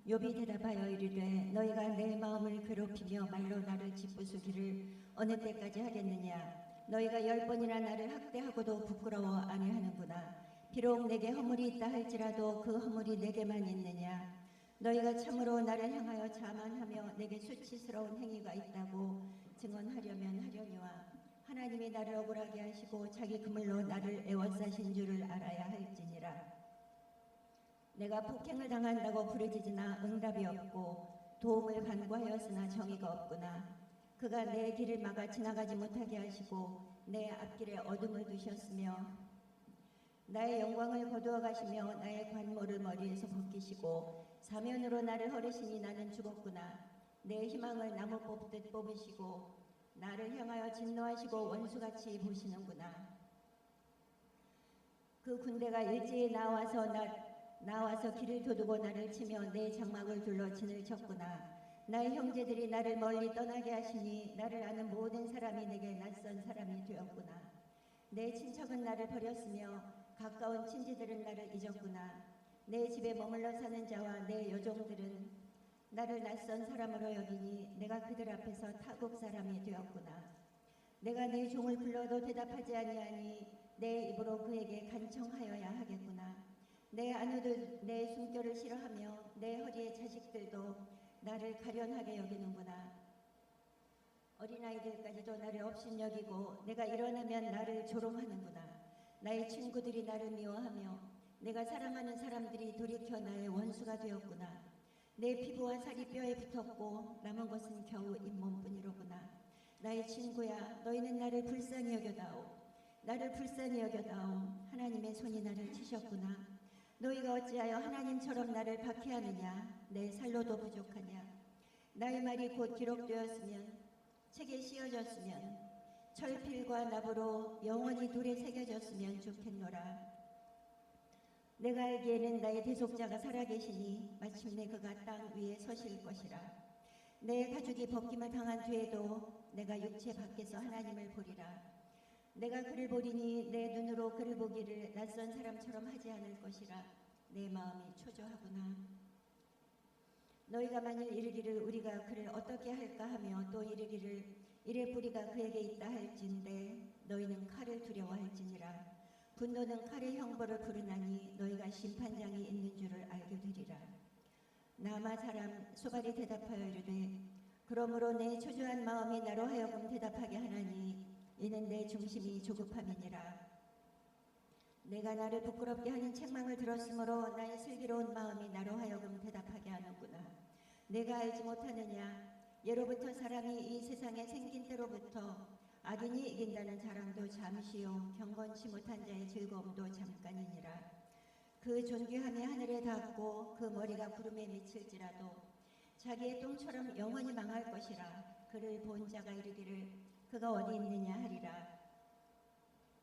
욥이 대답하여 이르되 너희가 내 마음을 괴롭히며 말로 나를 짓부수기를 어느 때까지 하겠느냐. 너희가 10번이나 나를 학대하고도 부끄러워 아니하는구나. 비록 내게 허물이 있다 할지라도 그 허물이 내게만 있느냐. 너희가 참으로 나를 향하여 자만하며 내게 수치스러운 행위가 있다고 증언하려면 하려니와 하나님이 나를 억울하게 하시고 자기 그물로 나를 애워싸신 줄을 알아야 할지니라. 내가 폭행을 당한다고 부르짖으나 응답이 없고 도움을 간구하였으나 정의가 없구나. 그가 내 길을 막아 지나가지 못하게 하시고 내 앞길에 어둠을 두셨으며 나의 영광을 거두어 가시며 나의 관모를 머리에서 벗기시고 사면으로 나를 허르시니 나는 죽었구나. 내 희망을 나무 뽑듯 뽑으시고 나를 향하여 진노하시고 원수같이 보시는구나. 그 군대가 일제히 나와서 길을 도두고 나를 치며 내 장막을 둘러 진을 쳤구나. 나의 형제들이 나를 멀리 떠나게 하시니 나를 아는 모든 사람이 내게 낯선 사람이 되었구나. 내 친척은 나를 버렸으며 가까운 친지들은 나를 잊었구나. 내 집에 머물러 사는 자와 내 여종들은 나를 낯선 사람으로 여기니 내가 그들 앞에서 타국 사람이 되었구나. 내가 내 종을 불러도 대답하지 아니하니 내 입으로 그에게 간청하여야 하겠구나. 내 아내도 내 숨결을 싫어하며 내 허리의 자식들도 나를 가련하게 여기는구나. 어린아이들까지도 나를 업신여기고 내가 일어나면 나를 조롱하는구나. 나의 친구들이 나를 미워하며 내가 사랑하는 사람들이 돌이켜 나의 원수가 되었구나. 내 피부와 살이 뼈에 붙었고 남은 것은 겨우 잇몸뿐이로구나. 나의 친구야, 너희는 나를 불쌍히 여겨다오. 나를 불쌍히 여겨다오. 하나님의 손이 나를 치셨구나. 너희가 어찌하여 하나님처럼 나를 박해하느냐. 내 살로도 부족하냐. 나의 말이 곧 기록되었으면 책에 씌어졌으면 철필과 납으로 영원히 돌에 새겨졌으면 좋겠노라. 내가 알기에는 나의 대속자가 살아계시니 마침내 그가 땅 위에 서실 것이라. 내 가죽이 벗김을 당한 뒤에도 내가 육체 밖에서 하나님을 보리라. 내가 그를 보리니 내 눈으로 그를 보기를 낯선 사람처럼 하지 않을 것이라. 내 마음이 초조하구나. 너희가 만일 이르기를 우리가 그를 어떻게 할까 하며 또 이르기를 이래 뿌리가 그에게 있다 할진대 너희는 칼을 두려워할지니라. 분노는 칼의 형벌을 부르나니 너희가 심판장이 있는 줄을 알게 되리라. 나마 사람 소발이 대답하여 이르되 그러므로 내 초조한 마음이 나로 하여금 대답하게 하나니 이는 내 중심이 조급함이니라. 내가 나를 부끄럽게 하는 책망을 들었으므로 나의 슬기로운 마음이 나로 하여금 대답하게 하는구나. 내가 알지 못하느냐. 예로부터 사람이 이 세상에 생긴 때로부터 악인이 이긴다는 자랑도 잠시요 경건치 못한 자의 즐거움도 잠깐이니라. 그 존귀함이 하늘에 닿고 그 머리가 구름에 미칠지라도 자기의 똥처럼 영원히 망할 것이라. 그를 본 자가 이르기를 그가 어디 있느냐 하리라.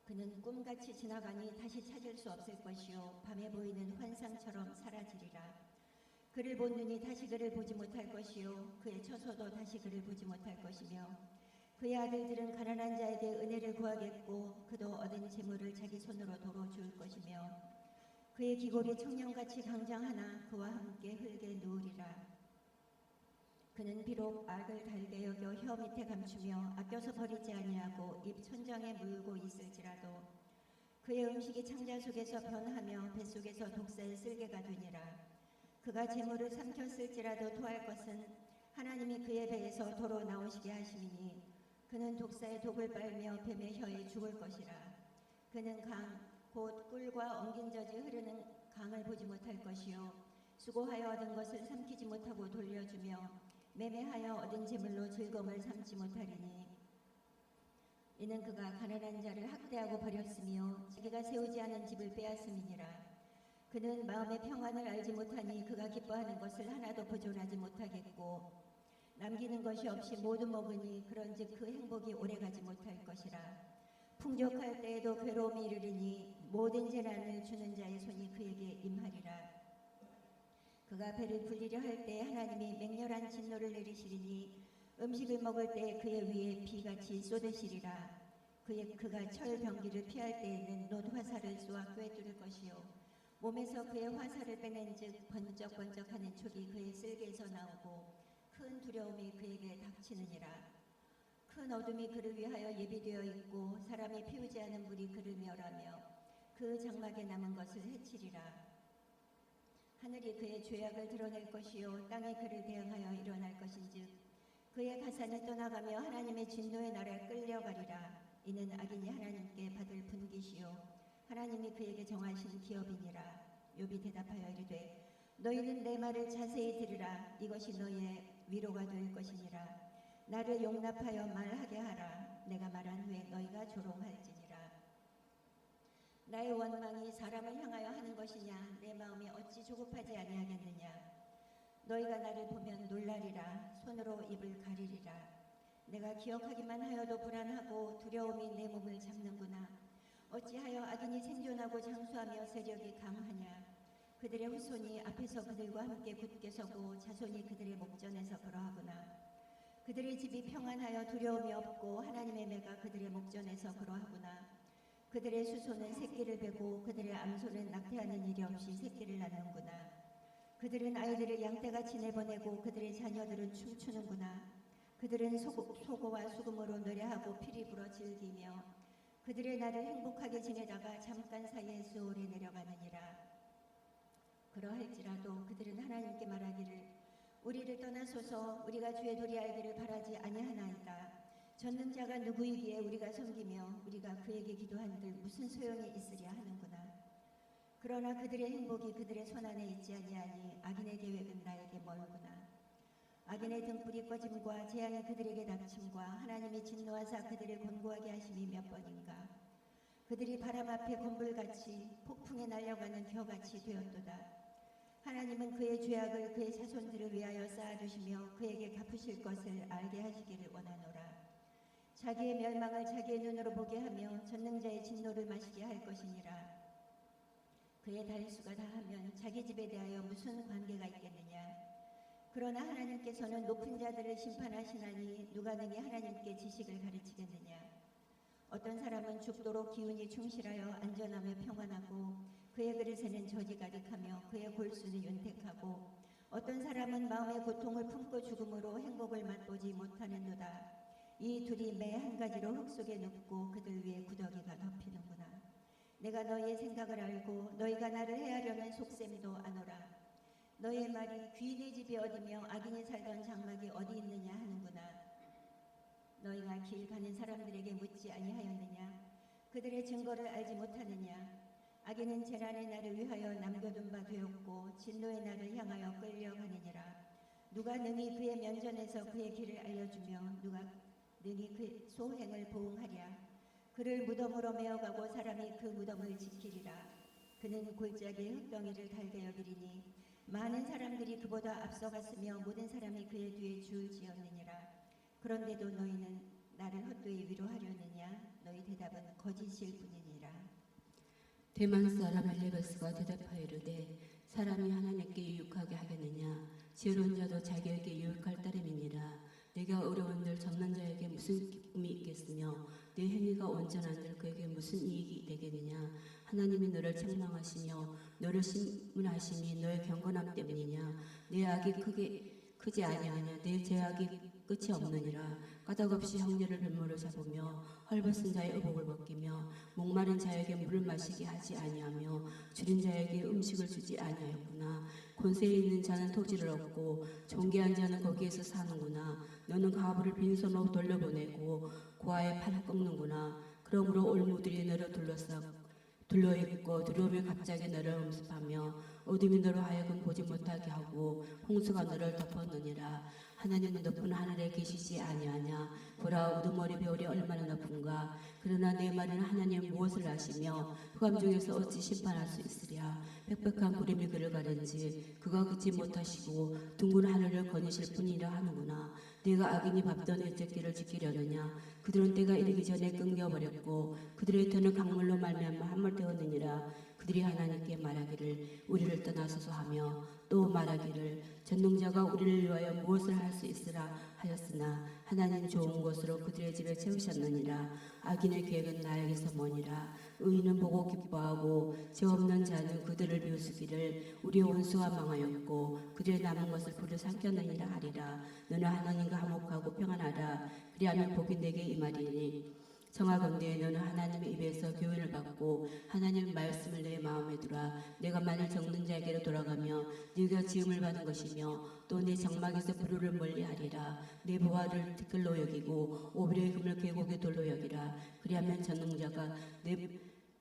그는 꿈같이 지나가니 다시 찾을 수 없을 것이요 밤에 보이는 환상처럼 사라지리라. 그를 본 눈이 다시 그를 보지 못할 것이요 그의 처소도 다시 그를 보지 못할 것이며 그의 아들들은 가난한 자에게 은혜를 구하겠고 그도 얻은 재물을 자기 손으로 도로 줄 것이며 그의 기골이 청년같이 강장하나 그와 함께 흙에 누우리라. 그는 비록 악을 달게 여겨 혀 밑에 감추며 아껴서 버리지 아니하고 입 천정에 물고 있을지라도 그의 음식이 창자 속에서 변하며 뱃속에서 독사의 쓸개가 되니라. 그가 재물을 삼켰을지라도 토할 것은 하나님이 그의 배에서 도로 나오시게 하심이니 그는 독사의 독을 빨며 뱀의 혀에 죽을 것이라. 그는 강 곧 꿀과 엉긴 젖이 흐르는 강을 보지 못할 것이요 수고하여 얻은 것을 삼키지 못하고 돌려주며 매매하여 얻은 재물로 즐거움을 삼지 못하리니 이는 그가 가난한 자를 학대하고 버렸으며 자기가 세우지 않은 집을 빼앗음이니라. 그는 마음의 평안을 알지 못하니 그가 기뻐하는 것을 하나도 보존하지 못하겠고 남기는 것이 없이 모두 먹으니 그런즉 그 행복이 오래가지 못할 것이라. 풍족할 때에도 괴로움이 이르리니 모든 재난을 주는 자의 손이 그에게 임하리라. 그가 배를 불리려 할 때 하나님이 맹렬한 진노를 내리시리니 음식을 먹을 때 그의 위에 비같이 쏟으시리라. 그가 철 병기를 피할 때에는 놋 화살을 쏘아 꿰뚫을 것이요 몸에서 그의 화살을 빼낸즉 번쩍번쩍하는 촉이 그의 쓸개에서 나오고 큰 두려움이 그에게 닥치느니라. 큰 어둠이 그를 위하여 예비되어 있고 사람이 피우지 않은 불이 그를 멸하며 그 장막에 남은 것을 해치리라. 하늘이 그의 죄악을 드러낼 것이요 땅이 그를 대항하여 일어날 것인즉 그의 가산이 떠나가며 하나님의 진노의 날에 끌려가리라. 이는 악인이 하나님께 받을 분깃이요 하나님이 그에게 정하신 기업이니라. 욥이 대답하여 이르되 너희는 내 말을 자세히 들으라. 이것이 너희의 위로가 될 것이니라. 나를 용납하여 말하게 하라. 내가 말한 후에 너희가 조롱할지니라. 나의 원망이 사람을 향하여 하는 것이냐? 내 마음이 어찌 조급하지 아니하겠느냐? 너희가 나를 보면 놀라리라. 손으로 입을 가리리라. 내가 기억하기만 하여도 불안하고 두려움이 내 몸을 잡는구나. 어찌하여 악인이 생존하고 장수하며 세력이 강하냐? 그들의 후손이 앞에서 그들과 함께 굳게 서고 자손이 그들의 목전에서 그러하구나. 그들의 집이 평안하여 두려움이 없고 하나님의 매가 그들의 목전에서 그러하구나. 그들의 수소는 새끼를 베고 그들의 암소는 낙태하는 일이 없이 새끼를 낳는구나. 그들은 아이들을 양떼같이 내보내고 그들의 자녀들은 춤추는구나. 그들은 소고와 수금으로 노래하고 피리 불어 즐기며 그들의 날을 행복하게 지내다가 잠깐 사이에 수월에 내려가느니라. 그러할지라도 그들은 하나님께 말하기를 우리를 떠나소서. 우리가 주의 도리 알기를 바라지 아니하나이다. 전능자가 누구이기에 우리가 섬기며 우리가 그에게 기도한들 무슨 소용이 있으랴 하는구나. 그러나 그들의 행복이 그들의 손안에 있지 아니하니 악인의 계획은 나에게 멀구나. 악인의 등불이 꺼짐과 재앙이 그들에게 닥침과 하나님이 진노하사 그들을 곤고하게 하심이 몇 번인가. 그들이 바람 앞에 곤불같이 폭풍에 날려가는 겨같이 되었도다. 하나님은 그의 죄악을 그의 자손들을 위하여 쌓아두시며 그에게 갚으실 것을 알게 하시기를 원하노라. 자기의 멸망을 자기의 눈으로 보게 하며 전능자의 진노를 마시게 할 것이니라. 그의 달수가 다하면 자기 집에 대하여 무슨 관계가 있겠느냐. 그러나 하나님께서는 높은 자들을 심판하시나니 누가 능히 하나님께 지식을 가르치겠느냐. 어떤 사람은 죽도록 기운이 충실하여 안전하며 평안하고 그의 그릇에는 젖이 가득하며 그의 골수는 윤택하고 어떤 사람은 마음의 고통을 품고 죽음으로 행복을 맛보지 못하는도다. 이 둘이 매 한 가지로 흙 속에 눕고 그들 위에 구더기가 덮이는구나. 내가 너희의 생각을 알고 너희가 나를 해하려는 속셈도 아노라. 너희의 말이 귀인의 집이 어디며 악인이 살던 장막이 어디 있느냐 하는구나. 너희가 길 가는 사람들에게 묻지 아니하였느냐? 그들의 증거를 알지 못하느냐? 악인은 재난의 날을 위하여 남겨둔 바 되었고 진노의 날을 향하여 끌려가느니라. 누가 능히 그의 면전에서 그의 길을 알려주며 누가 능히 그 소행을 보응하랴. 그를 무덤으로 메어가고 사람이 그 무덤을 지키리라. 그는 골짜기의 흙덩이를 달게 여기리니 많은 사람들이 그보다 앞서갔으며 모든 사람이 그의 뒤에 줄 지었느니라. 그런데도 너희는 나를 헛되이 위로하려느냐? 너희 대답은 거짓일 뿐이니라. 대만 사람 엘레베스가 대답하여 이르되 사람이 하나님께 유익하게 하겠느냐. 지혜로운 자도 자기에게 유익할 따름이니라. 내가 어려운들 접는 자에게 무슨 기쁨이 있겠으며 내 행위가 온전한들 그에게 무슨 이익이 되겠느냐. 하나님이 너를 책망하시며 너를 심문하심이 너의 경건함 때문이냐. 내 악이 크지 아니하냐. 내 죄악이 끝이 없느니라. 까닭없이 형제를 뱀모를 잡으며 헐벗은 자의 의복을 벗기며 목마른 자에게 물을 마시게 하지 아니하며 줄인 자에게 음식을 주지 아니하였구나. 권세에 있는 자는 토지를 얻고 존귀한 자는 거기에서 사는구나. 너는 가부를 빈손으로 돌려보내고 고아의 팔을 꺾는구나. 그러므로 올무들이 너를 둘러입고 두려움이 갑자기 너를 음습하며 어둠이 너로 하여금 보지 못하게 하고 홍수가 너를 덮었느니라. 하나님은 높은 하늘에 계시지 아니하냐. 보라 우두머리 별이 얼마나 높은가. 그러나 내 말은 하나님 무엇을 아시며 흑암 중에서 어찌 심판할 수 있으랴. 빽빽한 구름이 그를 가른지 그가 긋지 못하시고 둥근 하늘을 거니실 뿐이라 하는구나. 내가 악인이 밟던 애적기를 지키려느냐. 그들은 때가 이르기 전에 끊겨버렸고 그들의 터는 강물로 말미암아 함을 태웠느니라. 그들이 하나님께 말하기를 우리를 떠나소서 하며 또 말하기를 전능자가 우리를 위하여 무엇을 할 수 있으라 하였으나 하나님 좋은 것으로 그들의 집에 채우셨느니라. 악인의 계획은 나에게서 머니라. 의인은 보고 기뻐하고 죄 없는 자는 그들을 비웃으기를 우리의 원수가 망하였고 그들의 남은 것을 불을 삼켰느니라 하리라. 너는 하나님과 화목하고 평안하라. 그리하면 복이 내게 임하리니 청하건대 너는 하나님의 입에서 교훈을 받고 하나님의 말씀을 내 마음에 두라. 내가 만일 적는 자에게로 돌아가며 네가 지음을 받은 것이며 또 내 장막에서 불을 멀리하리라. 내 보화를 티끌로 여기고 오빌의 금을 계곡의 돌로 여기라. 그리하면 전능자가 내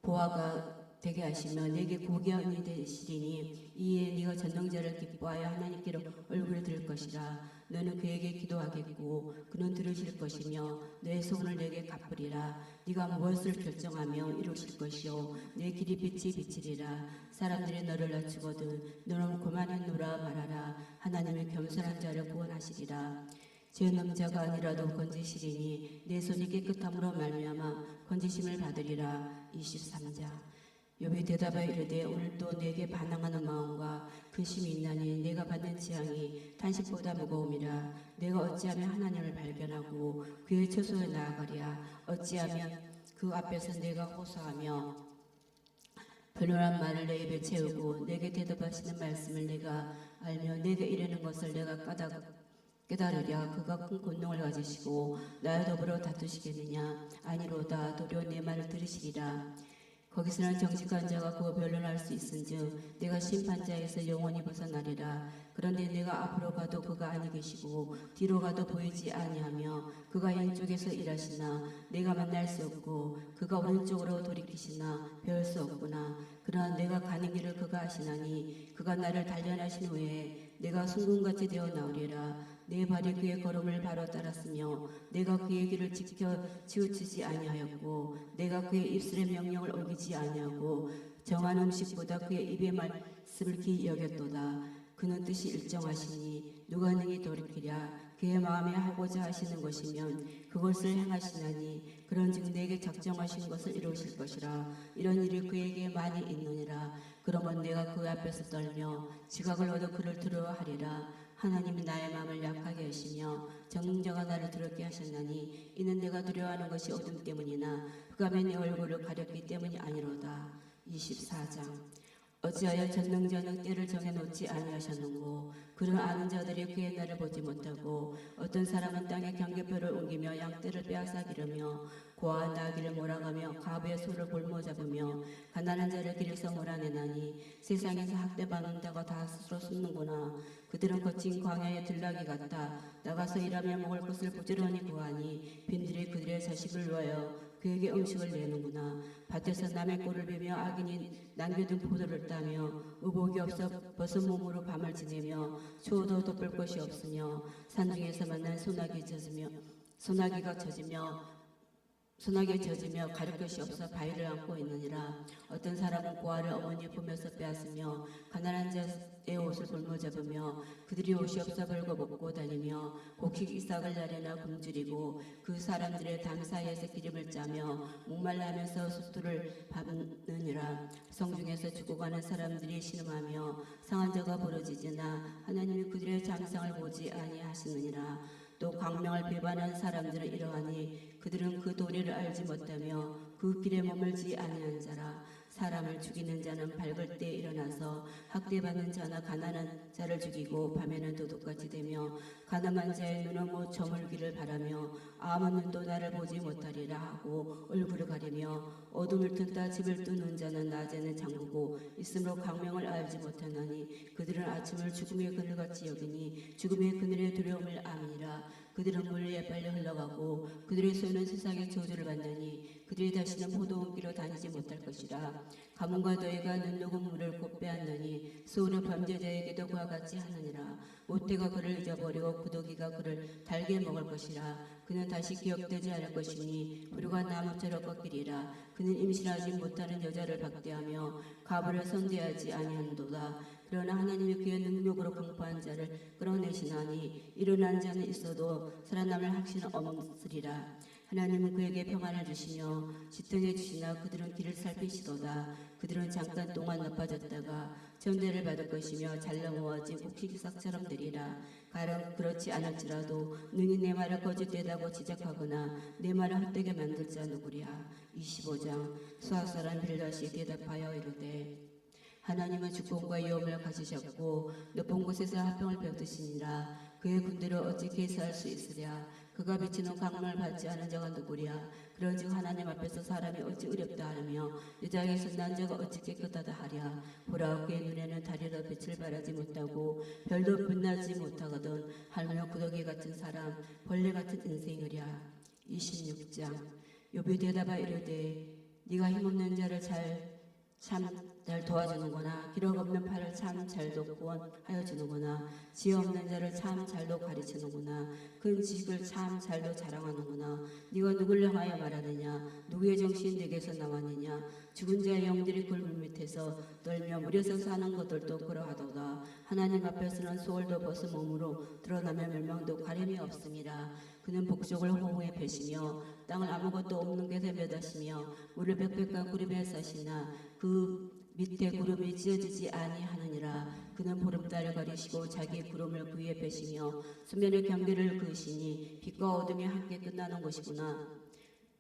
보화가 되게 하시며 내게 고귀한이 되시리니 이에 네가 전능자를 기뻐하여 하나님께로 얼굴을 들 것이라. 너는 그에게 기도하겠고 그는 들으실 것이며 내 소원을 내게 갚으리라. 네가 무엇을 결정하며 이루실 것이요 내 길이 빛이 비치리라. 사람들이 너를 낮추거든 너는 그만했노라 말하라. 하나님의 겸손한 자를 구원하시리라. 죄는 자가 아니라도 건지시리니 내 손이 깨끗함으로 말미암아 건지심을 받으리라. 23장 욥이 대답하여 이르되 오늘도 내게 반항하는 마음과 근심이 있나니 내가 받는 재앙이 탄식보다 무거움이라. 내가 어찌하면 하나님을 발견하고 그의 처소에 나아가랴. 어찌하면 그 앞에서 내가 호소하며 변론한 말을 내 입에 채우고 내게 대답하시는 말씀을 내가 알며 내게 이르는 것을 내가 깨달으랴. 그가 큰 권능을 가지시고 나와 더불어 다투시겠느냐. 아니로다. 도리어 내 말을 들으시리라. 거기서는 정직한 자가 그거 변론할 수 있은즉 내가 심판자에서 영원히 벗어나리라. 그런데 내가 앞으로 가도 그가 아니 계시고 뒤로 가도 보이지 아니하며 그가 왼쪽에서 일하시나 내가 만날 수 없고 그가 오른쪽으로 돌이키시나 배울 수 없구나. 그러나 내가 가는 길을 그가 아시나니 그가 나를 단련하신 후에 내가 순금같이 되어 나오리라. 내 발이 그의 걸음을 바로 따랐으며 내가 그의 길을 지켜 치우치지 아니하였고 내가 그의 입술의 명령을 어기지 아니하고 정한 음식보다 그의 입의 말씀을 기 여겼도다. 그는 뜻이 일정하시니 누가 능히 돌이키랴. 그의 마음에 하고자 하시는 것이면 그것을 행하시나니 그런즉 내게 작정하신 것을 이루실 것이라. 이런 일이 그에게 많이 있느니라. 그러면 내가 그 앞에서 떨며 지각을 얻어 그를 두려워하리라. 하나님이 나의 마음을 약하게 하시며 정능자가 나를 두렵게 하셨나니 이는 내가 두려워하는 것이 어둠 때문이나 흑암에 내 얼굴을 가렸기 때문이 아니로다. 24장 어찌하여 전능자는 때를 정해놓지 아니하셨는고 그를 아는 자들이 그의 날을 보지 못하고 어떤 사람은 땅에 경계표를 옮기며 양떼를 빼앗아 기르며 고아한 나귀를 몰아가며 가부의 소를 볼모 잡으며 가난한 자를 길에서 몰아내나니 세상에서 학대받는다고 다 스스로 숨는구나. 그들은 거친 광야의 들나귀 같아 나가서 일하며 먹을 것을 부지런히 구하니 빈들이 그들의 자식을 위하여 그에게 음식을 내는구나. 밭에서 남의 꼴을 비며 악인이 남겨둔 포도를 따며 의복이 없어 벗은 몸으로 밤을 지내며 추워도 덮을 것이 없으며 산중에서 만난 소나기에 젖으며 가릴 것이 없어 바위를 안고 있느니라. 어떤 사람은 고아를 어머니의 품에서 빼앗으며 가난한 자의 옷을 볼모 잡으며 그들이 옷이 없어 벌거벗고 다니며 곡식 이삭을 나려나 굶주리고 그 사람들의 담 사이에서 기름을 짜며 목말라 하면서 숫두를 밟느니라. 성중에서 죽어가는 사람들이 신음하며 상한 자가 부러지지나 하나님이 그들의 잠상을 보지 아니하시느니라. 또 광명을 배반하는 사람들은 이러하니 그들은 그 도리를 알지 못하며 그 길에 머물지 아니한 자라. 사람을 죽이는 자는 밝을 때 일어나서 학대받는 자나 가난한 자를 죽이고 밤에는 도둑같이 되며 가늠한 자의 눈은 못 저물기를 바라며 아무 눈도 나를 보지 못하리라 하고 얼굴을 가리며 어둠을 튼다 집을 뚫는 자는 낮에는 잠그고 있으므로 광명을 알지 못하나니 그들은 아침을 죽음의 그늘같이 여기니 죽음의 그늘의 두려움을 아니라. 그들은 물 위에 빨리 흘러가고 그들의 소유는 세상의 저주를 받나니 그들이 다시는 포도원 길로 다니지 못할 것이라. 가뭄과 더위가 눈녹은 물을 곧 빼앗느니 소는 범죄자에게도 그와 같이 하느니라. 모태가 그를 잊어버리고 구더기가 그를 달게 먹을 것이라. 그는 다시 기억되지 않을 것이니 불과 나무처럼 꺾이리라. 그는 임신하지 못하는 여자를 박대하며 가부를 선대하지 아니한도다. 그러나 하나님이 그의 능력으로 강포한 자를 끌어내시나니 일어난 자는 있어도 살아남을 확신은 없으리라. 하나님은 그에게 평안을 주시며 지탱해 주시나 그들은 길을 살피시도다. 그들은 잠깐 동안 나빠졌다가 천대를 받을 것이며 잘 넘어와진 곡식삭처럼 되리라. 가령 그렇지 않을지라도 능히 내 말을 거짓되다고 지적하거나 내 말을 헛되게 만들 자 누구랴. 25장. 수학 사람 빌닷이 대답하여 이르되 하나님은 주권과 위엄을 가지셨고 높은 곳에서 화평을 베푸시니라. 그의 군대를 어찌 계수할 수 있으랴. 그가 비치는 광명을 받지 않은 자가 누구랴. 그런즉 하나님 앞에서 사람이 어찌 의롭다 하며 여자에게서 난 자가 어찌 깨끗하다 하랴. 보라, 그의 눈에는 달이라 빛을 발하지 못하고 별도 빛나지 못하거든 하물며 구더기 같은 사람, 벌레 같은 인생이랴. 26장. 욥이 대답하 이르되 네가 힘없는 자를 참 잘 도와주는구나. 기록 없는 팔을 참 잘도 구원하여 주는구나. 지혜 없는 자를 참 잘도 가르치는구나. 큰 지식을 참 잘도 자랑하는구나. 네가 누구를 향하여 말하느냐. 누구의 정신이 네게서 나왔느냐. 죽은 자의 영들이 굴물 밑에서 떨며 물에서 사는 것들도 그러하도다. 하나님 앞에서는 소홀도 벗은 몸으로 드러나며 멸망도 가림이 없음이라. 그는 복종을 호호에 베시며 땅을 아무것도 없는 곳에 매다시며 물을 빽빽한 구름에 싸시나 그 밑에 구름이 찢어지지 아니하느니라. 그는 보름달을 가리시고 자기 구름을 그 위에 베시며 수면의 경계를 그으시니 빛과 어둠이 함께 끝나는 것이구나.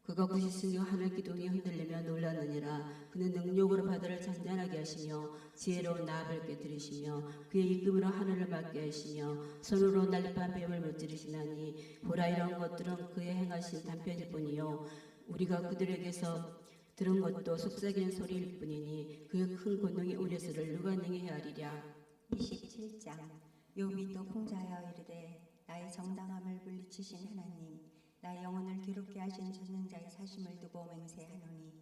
그가 부시시니 하늘 기둥이 흔들리며 놀랐느니라. 그는 능력으로 바다를 잔잔하게 하시며 지혜로운 나합을 깨뜨리시며 그의 임금으로 하늘을 맑게 하시며 손으로 날렵한 뱀을 무찌르시나니 보라, 이런 것들은 그의 행하신 단편일 뿐이요 우리가 그들에게서 들은 것도 속삭이는 소리일 뿐이니 그의 큰 권능이 우려서를 누가 능히 헤아리랴. 27장. 욥이 또 풍자하여 이르되 나의 정당함을 물리치신 하나님, 나의 영혼을 괴롭게 하신 전능자의 사심을 두고 맹세하노니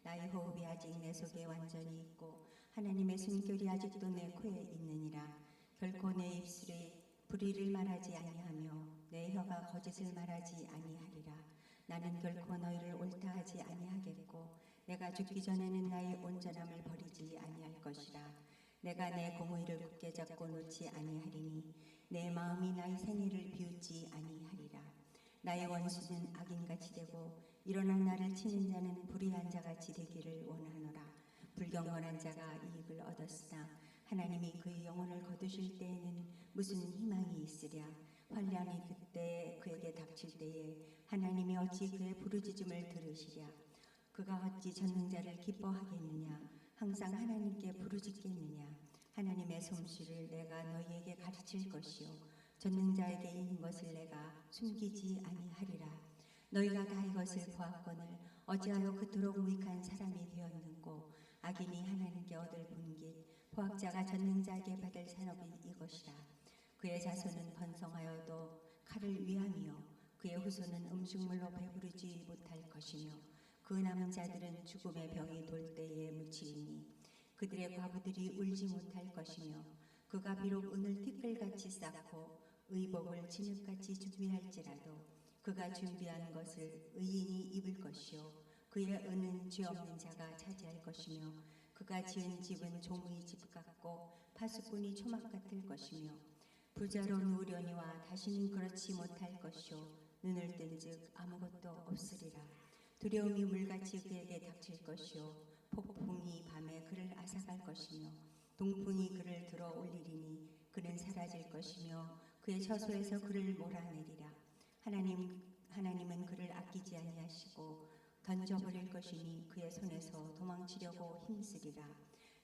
나의 호흡이 아직 내 속에 완전히 있고 하나님의 숨결이 아직도 내 코에 있느니라. 결코 내 입술이 불의를 말하지 아니하며 내 혀가 거짓을 말하지 아니하리라. 나는 결코 너희를 옳다 하지 아니하겠고 내가 죽기 전에는 나의 온전함을 버리지 아니할 것이라. 내가 내 공의를 굳게 잡고 놓지 아니하리니 내 마음이 나의 생애를 비웃지 아니하리라. 나의 원수는 악인같이 되고 일어나 나를 치는 자는 불의한 자같이 되기를 원하노라. 불경건한 자가 이익을 얻었으나 하나님이 그의 영혼을 거두실 때에는 무슨 희망이 있으랴. 환난이 그때 그에게 닥칠 때에 하나님이 어찌 그의 부르짖음을 들으시랴. 그가 어찌 전능자를 기뻐하겠느냐. 항상 하나님께 부르짖겠느냐. 하나님의 솜씨를 내가 너희에게 가르칠 것이요 전능자에게 있는 것을 내가 숨기지 아니하리라. 너희가 다 이것을 보았거늘 어찌하여 그토록 무익한 사람이 되었는고. 악인이 하나님께 얻을 분깃 포악자가 전능자에게 받을 산업이 이것이라. 그의 자손은 번성하여도 칼을 위함이요 그의 후손은 음식물로 배부르지 못할 것이며 그 남은 자들은 죽음의 병이 돌 때에 묻히리니 그들의 과부들이 울지 못할 것이며 그가 비록 은을 티끌같이 쌓고 의복을 진흙같이 준비할지라도 그가 준비한 것을 의인이 입을 것이요 그의 은은 죄 없는 자가 차지할 것이며 그가 지은 집은 조무의 집 같고 파수꾼이 초막 같을 것이며 부자로 누우려니와 다시는 그렇지 못할 것이요 눈을 뜬즉 아무것도 없으리라. 두려움이 물같이 그에게 닥칠 것이요 폭풍이 밤에 그를 앗아갈 것이며 동풍이 그를 들어 올리리니 그는 사라질 것이며 그의 처소에서 그를 몰아내리라. 하나님은 그를 아끼지 아니하시고 던져버릴 것이니 그의 손에서 도망치려고 힘쓰리라.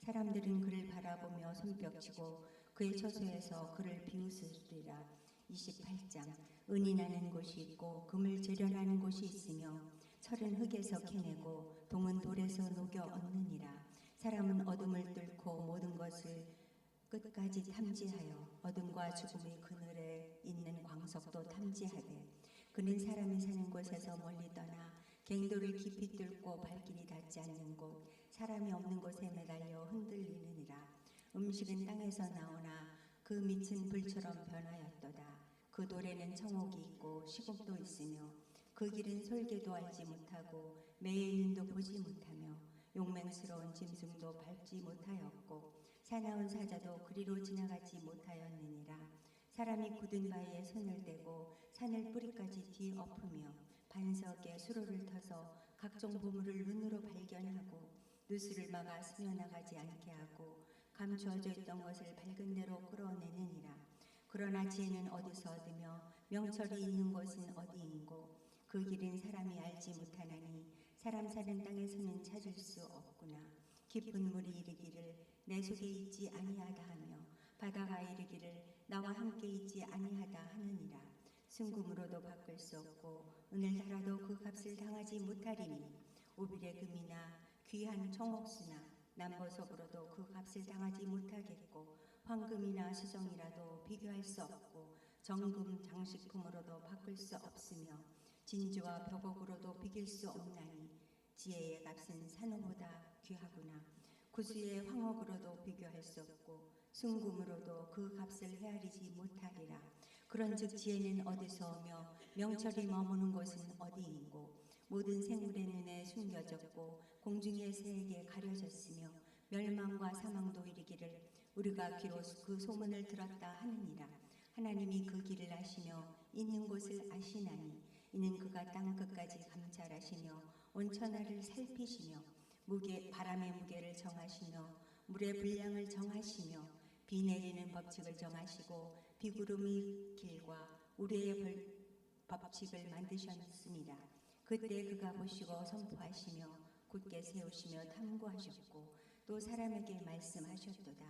사람들은 그를 바라보며 손뼉치고 그의 처소에서 그를 비웃으리라. 28장. 은이 나는 곳이 있고 금을 재련하는 곳이 있으며 철은 흙에서 캐내고 동은 돌에서 녹여 얻느니라. 사람은 어둠을 뚫고 모든 것을 끝까지 탐지하여 어둠과 죽음의 그늘에 있는 광석도 탐지하되 그는 사람이 사는 곳에서 멀리 떠나 갱도를 깊이 뚫고 발길이 닿지 않는 곳 사람이 없는 곳에 매달려 흔들리느니라. 음식은 땅에서 나오나 그 밑은 불처럼 변하였도다. 그 돌에는 청옥이 있고 시곡도 있으며 그 길은 솔개도 알지 못하고 매의 눈도 보지 못하며 용맹스러운 짐승도 밟지 못하였고 사나운 사자도 그리로 지나가지 못하였느니라. 사람이 굳은 바위에 손을 대고 산을 뿌리까지 뒤엎으며 반석에 수로를 터서 각종 보물을 눈으로 발견하고 누수를 막아 스며나가지 않게 하고 감추어져 있던 것을 밝은 대로 끌어내느니라. 그러나 지혜는 어디서 얻으며 명철이 있는 곳은 어디인고 그 길은 사람이 알지 못하나니 사람 사는 땅에서는 찾을 수 없구나. 깊은 물이 이르기를 내 속에 있지 아니하다 하며 바다가 이르기를 나와 함께 있지 아니하다 하느니라. 순금으로도 바꿀 수 없고 은을 달아도 그 값을 당하지 못하리니 오빌의 금이나 귀한 청옥수나 남보석으로도 그 값을 당하지 못하겠고 황금이나 수정이라도 비교할 수 없고 정금 장식품으로도 바꿀 수 없으며 진주와 벽옥으로도 비길 수 없나니 지혜의 값은 산호보다 귀하구나. 구수의 황옥으로도 비교할 수 없고 순금으로도 그 값을 헤아리지 못하리라. 그런즉 지혜는 어디서 오며 명철이 머무는 곳은 어디인고 모든 생물의 눈에 숨겨졌고 공중의 새에게 가려졌으며 멸망과 사망도 이르기를 우리가 귀로 그 소문을 들었다 하느니라. 하나님이 그 길을 아시며 있는 곳을 아시나니 이는 그가 땅 끝까지 감찰하시며 온 천하를 살피시며 바람의 무게를 정하시며 물의 분량을 정하시며 비 내리는 법칙을 정하시고 비구름의 길과 우레의 법칙을 만드셨습니다. 그때 그가 보시고 선포하시며 굳게 세우시며 탐구하셨고 또 사람에게 말씀하셨도다.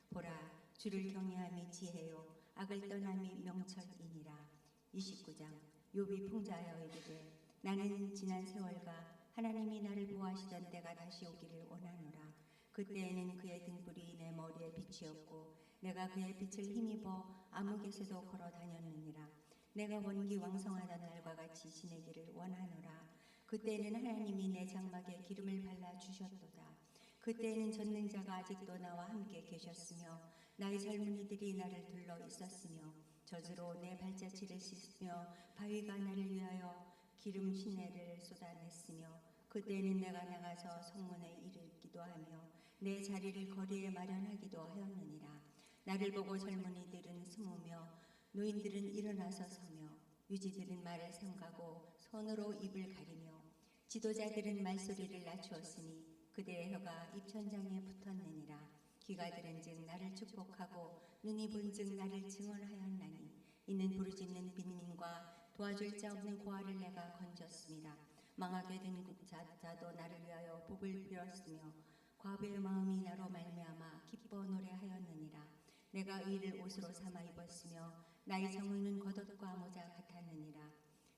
보라, 주를 경외함이 지혜요 악을 떠남이 명철이니라. 29장. 욥이 풍자하여 이르되 나는 지난 세월과 하나님이 나를 보호하시던 때가 다시 오기를 원하노라. 그때에는 그의 등불이 내 머리에 빛이었고 내가 그의 빛을 힘입어 암흑에서도 걸어 다녔느니라. 내가 원기 왕성하던 날과 같이 지내기를 원하노라. 그때에는 하나님이 내 장막에 기름을 발라 주셨도다. 그때에는 전능자가 아직도 나와 함께 계셨으며 나의 젊은이들이 나를 둘러 있었으며 젖으로 내 발자취를 씻으며 바위가 나를 위하여 기름 시내를 쏟아냈으며 그때는 내가 나가서 성문에 이르기도 하며 내 자리를 거리에 마련하기도 하였느니라. 나를 보고 젊은이들은 숨으며 노인들은 일어나서 서며 유지들은 말을 삼가고 손으로 입을 가리며 지도자들은 말소리를 낮추었으니 그들의 혀가 입천장에 붙었느니라. 귀가 들은즉 나를 축복하고 눈이 본즉 나를 증언하였나니 이는 부르짖는 빈민과 도와줄 자 없는 고아를 내가 건졌습니다. 망하게 된 자도 나를 위하여 복을 빌었으며 과부의 마음이 나로 말미암아 기뻐 노래하였느니라. 내가 의를 옷으로 삼아 입었으며 나의 정의는 겉옷과 모자 같았느니라.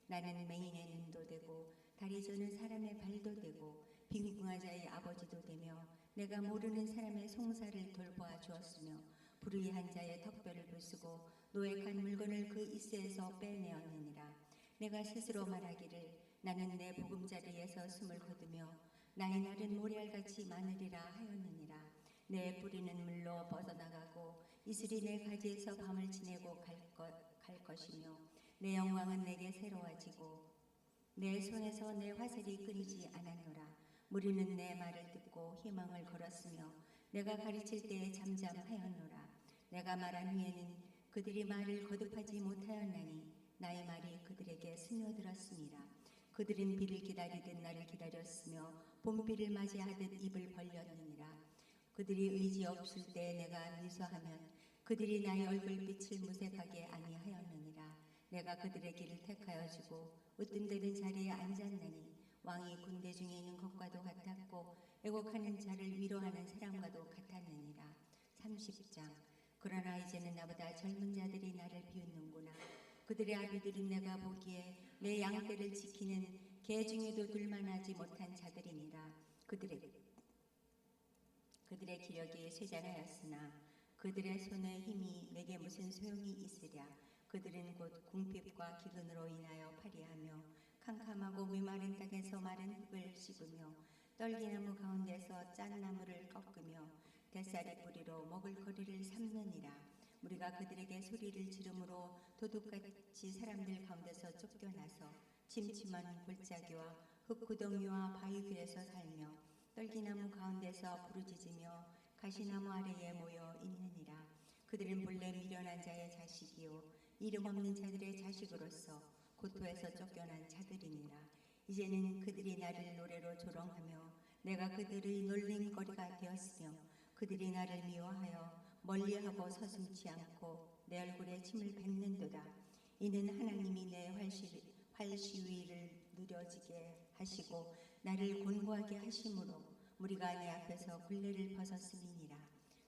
나는 맹인의 눈도 되고 다리 저는 사람의 발도 되고 빈궁한 자의 아버지도 되며 내가 모르는 사람의 송사를 돌보아 주었으며 불의한 자의 턱뼈를 부수고 노획한 물건을 그 이새에서 빼내었느니라. 내가 스스로 말하기를 나는 내 보금자리에서 숨을 거두며 나의 날은 모래알같이 많으리라 하였느니라. 내 뿌리는 물로 뻗어나가고 이슬이 내 가지에서 밤을 지내고 갈 것이며 내 영광은 내게 새로워지고 내 손에서 내 화살이 끊이지 않았노라. 무리는 내 말을 듣고 희망을 걸었으며 내가 가르칠 때에 잠잠하였노라. 내가 말한 후에는 그들이 말을 거듭하지 못하였나니 나의 말이 그들에게 스며들었습니다. 그들은 비를 기다리듯 나를 기다렸으며 봄비를 맞이하듯 입을 벌렸느니라. 그들이 의지 없을 때 내가 미소하면 그들이 나의 얼굴빛을 무색하게 아니하였느니라. 내가 그들의 길을 택하여 주고 으뜸되는 자리에 앉았나니 왕이 군대 중에 있는 것과도 같았고 애곡하는 자를 위로하는 사람과도 같았느니라. 30장. 그러나 이제는 나보다 젊은 자들이 나를 비웃는구나. 그들의 아비들은 내가 보기에 내 양떼를 지키는 개 중에도 둘만하지 못한 자들이니라. 그들의 기력이 쇠잔하였으나 그들의 손의 힘이 내게 무슨 소용이 있으랴. 그들은 곧 궁핍과 기근으로 인하여 파리하며 캄캄하고 메마른 땅에서 마른 흙을 씹으며 떨기나무 가운데서 짠 나무를 꺾으며 뱃살이 뿌리로 먹을 거리를 삼느니라. 우리가 그들에게 소리를 지르므로 도둑같이 사람들 가운데서 쫓겨나서 침침한 골짜기와 흙구덩이와 바위 위에서 살며 떨기나무 가운데서 부르짖으며 가시나무 아래에 모여 있느니라. 그들은 본래 미련한 자의 자식이요 이름 없는 자들의 자식으로서 고토에서 쫓겨난 자들이니라. 이제는 그들이 나를 노래로 조롱하며 내가 그들의 놀림거리가 되었으며 그들이 나를 미워하여 멀리하고 서슴지 않고 내 얼굴에 침을 뱉는도다. 이는 하나님이 내 활시위를 느려지게 하시고 나를 곤고하게 하심으로 무리가 내 앞에서 굴레를 벗었음이니라.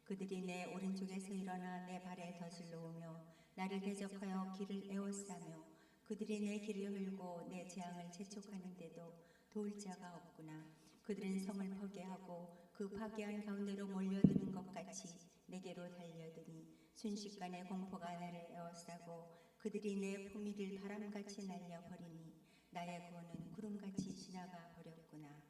그들이 내 오른쪽에서 일어나 내 발에 덫을 놓으며 나를 대적하여 길을 에워싸며 그들이 내 길을 흘고 내 재앙을 재촉하는데도 도울 자가 없구나. 그들은 성을 파괴하고 그 파괴한 가운데로 몰려드는 것 같이 내게로 달려드니 순식간에 공포가 나를 에워싸고 그들이 내 품위를 바람같이 날려버리니 나의 구원은 구름같이 지나가 버렸구나.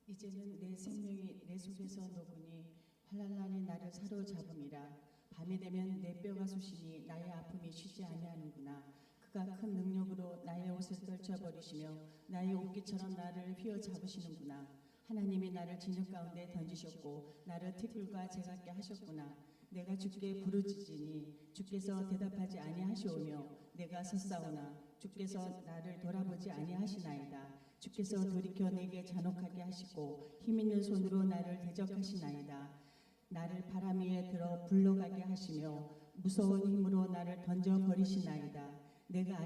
이제는 내 생명이 내 속에서 녹으니 환난이 나를 사로잡음이라. 밤이 되면 내 뼈가 쑤시니 나의 아픔이 쉬지 아니하는구나. 그가 큰 능력으로 나의 옷을 떨쳐버리시며 나의 옷깃처럼 나를 휘어잡으시는구나. 하나님이 나를 진흙 가운데 던지셨고 나를 티끌과 재같게 하셨구나. 내가 주께 부르짖으니 주께서 대답하지 아니하시오며 내가 섰사오나 주께서 나를 돌아보지 아니하시나이다. 주께서 돌이켜 내게 잔혹하게 하시고 힘있는 손으로 나를 대적하시나이다. 나를 바람 위에 들어 불러가게 하시며 무서운 힘으로 나를 던져버리시나이다. 내가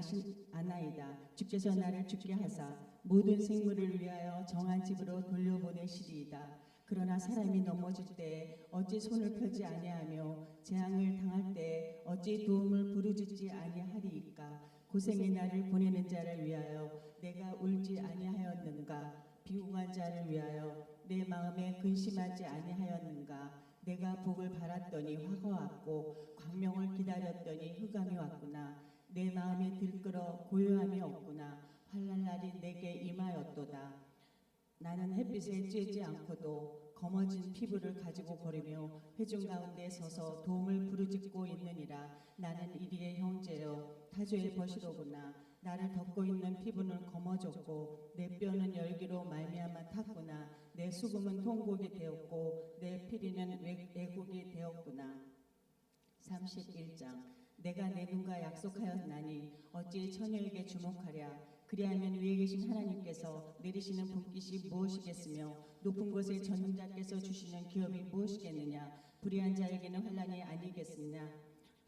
아나이다. 주께서 나를 죽게 하사 모든 생물을 위하여 정한 집으로 돌려보내시리이다. 그러나 사람이 넘어질 때 어찌 손을 펴지 아니하며 재앙을 당할 때 어찌 도움을 부르짖지 아니하리이까. 고생의 나를 보내는 자를 위하여 내가 울지 아니하였는가. 비웅한 자를 위하여 내 마음에 근심하지 아니하였는가. 내가 복을 바랐더니 화가 왔고 광명을 기다렸더니 흑암이 왔구나. 내 마음이 들끓어 고요함이 없구나. 환난 날이 내게 임하였도다. 나는 햇빛에 쬐지 않고도 검어진 피부를 가지고 걸으며 회중 가운데 서서 도움을 부르짖고 있느니라. 나는 이리의 형제여 타조의 벗이로구나. 나를 덮고 있는 피부는 검어졌고 내 뼈는 열기로 말미암아 탔구나. 내 수금은 통곡이 되었고 내 피리는 애곡이 되었구나. 31장. 내가 내 눈과 약속하였나니 어찌 처녀에게 주목하랴. 그리하면 위에 계신 하나님께서 내리시는 분깃이 무엇이겠으며 높은 곳에 전능자께서 주시는 기업이 무엇이겠느냐. 불의한 자에게는 환난이 아니겠느냐.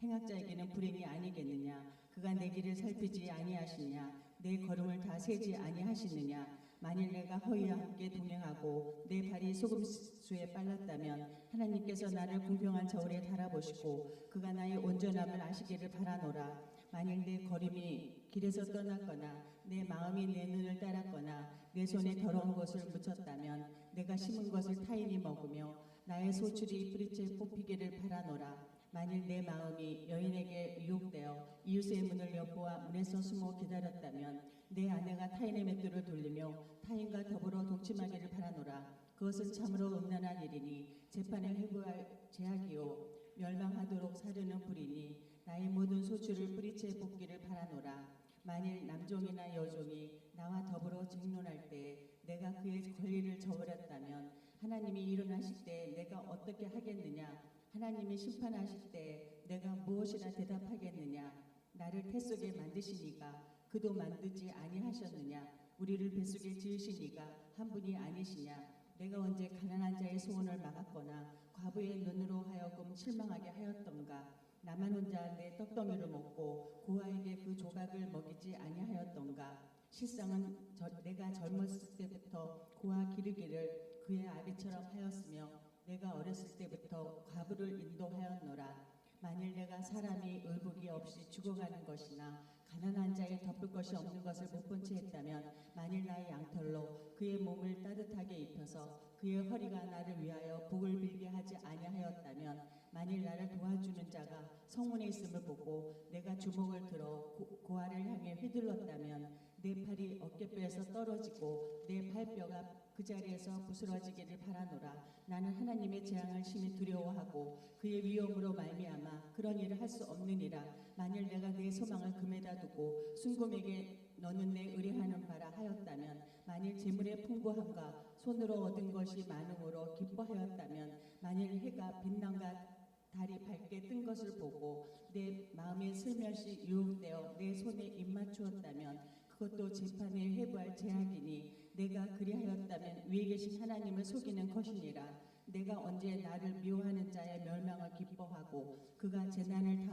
행악자에게는 불행이 아니겠느냐. 그가 내 길을 살피지 아니하시느냐. 내 걸음을 다 세지 아니하시느냐. 만일 내가 허위와 함께 동행하고 내 발이 소금수에 빨랐다면 하나님께서 나를 공평한 저울에 달아보시고 그가 나의 온전함을 아시기를 바라노라. 만일 내 걸음이 길에서 떠났거나 내 마음이 내 눈을 따랐거나 내 손에 더러운 것을 묻혔다면 내가 심은 것을 타인이 먹으며 나의 소출이 뿌리째 뽑히기를 바라노라. 만일 내 마음이 여인에게 유혹되어 이웃의 문을 엿보아 문에서 숨어 기다렸다면 내 아내가 타인의 맷돌을 돌리며 타인과 더불어 독침하기를 바라노라. 그것은 참으로 음란한 일이니 재판에 회부할 죄악이요 멸망하도록 사르는 불이니 나의 모든 소출을 뿌리채 뽑기를 바라노라. 만일 남종이나 여종이 나와 더불어 증론할 때 내가 그의 권리를 저버렸다면 하나님이 일어나실 때 내가 어떻게 하겠느냐. 하나님이 심판하실 때 내가 무엇이라 대답하겠느냐. 나를 태 속에 만드시니가 그도 만들지 아니하셨느냐. 우리를 뱃속에 지으시니가 한 분이 아니시냐. 내가 언제 가난한 자의 소원을 막았거나 과부의 눈으로 하여금 실망하게 하였던가. 나만 혼자 내 떡덩이를 먹고 고아에게 그 조각을 먹이지 아니하였던가. 실상은 내가 젊었을 때부터 고아 기르기를 그의 아비처럼 하였으며 내가 어렸을 때부터 과부를 인도하였노라. 만일 내가 사람이 의복이 없이 죽어가는 것이나 가난한 자의 덮을 것이 없는 것을 못 본 채 했다면 만일 나의 양털로 그의 몸을 따뜻하게 입혀서 그의 허리가 나를 위하여 복을 빌게 하지 아니하였다면 만일 나를 도와주는 자가 성문에 있음을 보고 내가 주먹을 들어 고아를 향해 휘둘렀다면 내 팔이 어깨뼈에서 떨어지고 내 팔뼈가 그 자리에서 부스러지기를 바라노라. 나는 하나님의 재앙을 심히 두려워하고 그의 위엄으로 말미암아 그런 일을 할 수 없느니라. 만일 내가 내 소망을 금에다 두고 순금에게 너는 내 의뢰하는 바라 하였다면 만일 재물의 풍부함과 손으로 얻은 것이 많음으로 기뻐하였다면 만일 해가 빛남과 달이 밝게 뜬 것을 보고 내 마음에 슬며시 유혹되어 내 손에 입맞추었다면 그것도 재판에 회부할 죄악이니 내가 그리하였다면 위에 계신 하나님을 속이는 것이니라. 내가 언제 나를 미워하는 자의 멸망을 기뻐하고 그가 재난을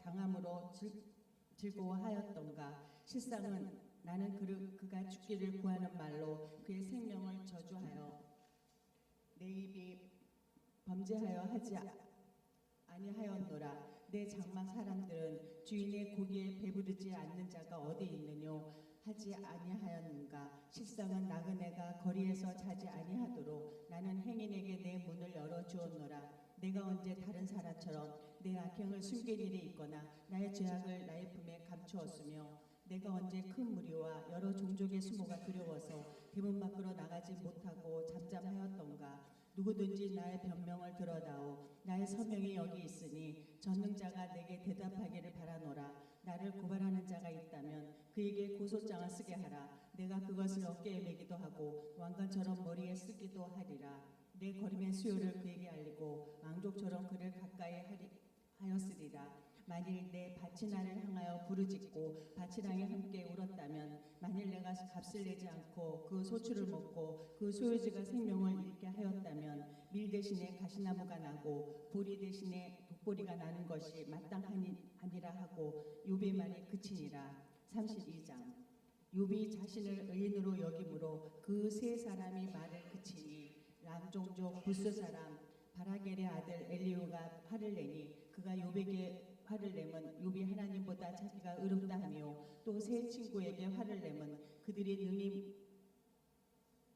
당함으로 즐거워하였던가. 실상은 나는 그가 죽기를 구하는 말로 그의 생명을 저주하여 내 입이 범죄하여 하지 아니하였노라. 내 장막 사람들은 주인의 고기에 배부르지 않는 자가 어디 있느뇨 하지 아니하였는가. 실상은 나그네가 거리에서 자지 아니하도록 나는 행인에게 내 문을 열어 주었노라. 내가 언제 다른 사람처럼 내 악행을 숨긴 일이 있거나 나의 죄악을 나의 품에 감추었으며 내가 언제 큰 무리와 여러 종족의 수모가 두려워서 대문 밖으로 나가지 못하고 잠잠하였던가. 누구든지 나의 변명을 들어다오. 나의 서명이 여기 있으니 전능자가 내게 대답하기를 바라노라. 나를 고발하는 자가 있다면 그에게 고소장을 쓰게 하라. 내가 그것을 어깨에 메기도 하고 왕관처럼 머리에 쓰기도 하리라. 내 걸음의 수요를 그에게 알리고 왕족처럼 그를 가까이 하였으리라. 만일 내 밭이 나를 향하여 부르짖고 밭이랑이 함께 울었다면 만일 내가 값을 내지 않고 그 소출을 먹고 그 소유지가 생명을 잃게 하였다면 밀 대신에 가시나무가 나고 보리 대신에 독보리가 나는 것이 마땅하니라 하고 욥의 말이 그치니라. 32장. 욥이 자신을 의인으로 여김으로 그 세 사람이 말을 그치니 람종족 부스 사람 바라겔의 아들 엘리후가 화를 내니 그가 욥에게 화를 내면 욥이 하나님보다 자기가 의롭다 하며 또 세 친구에게 화를 내면 그들이 능히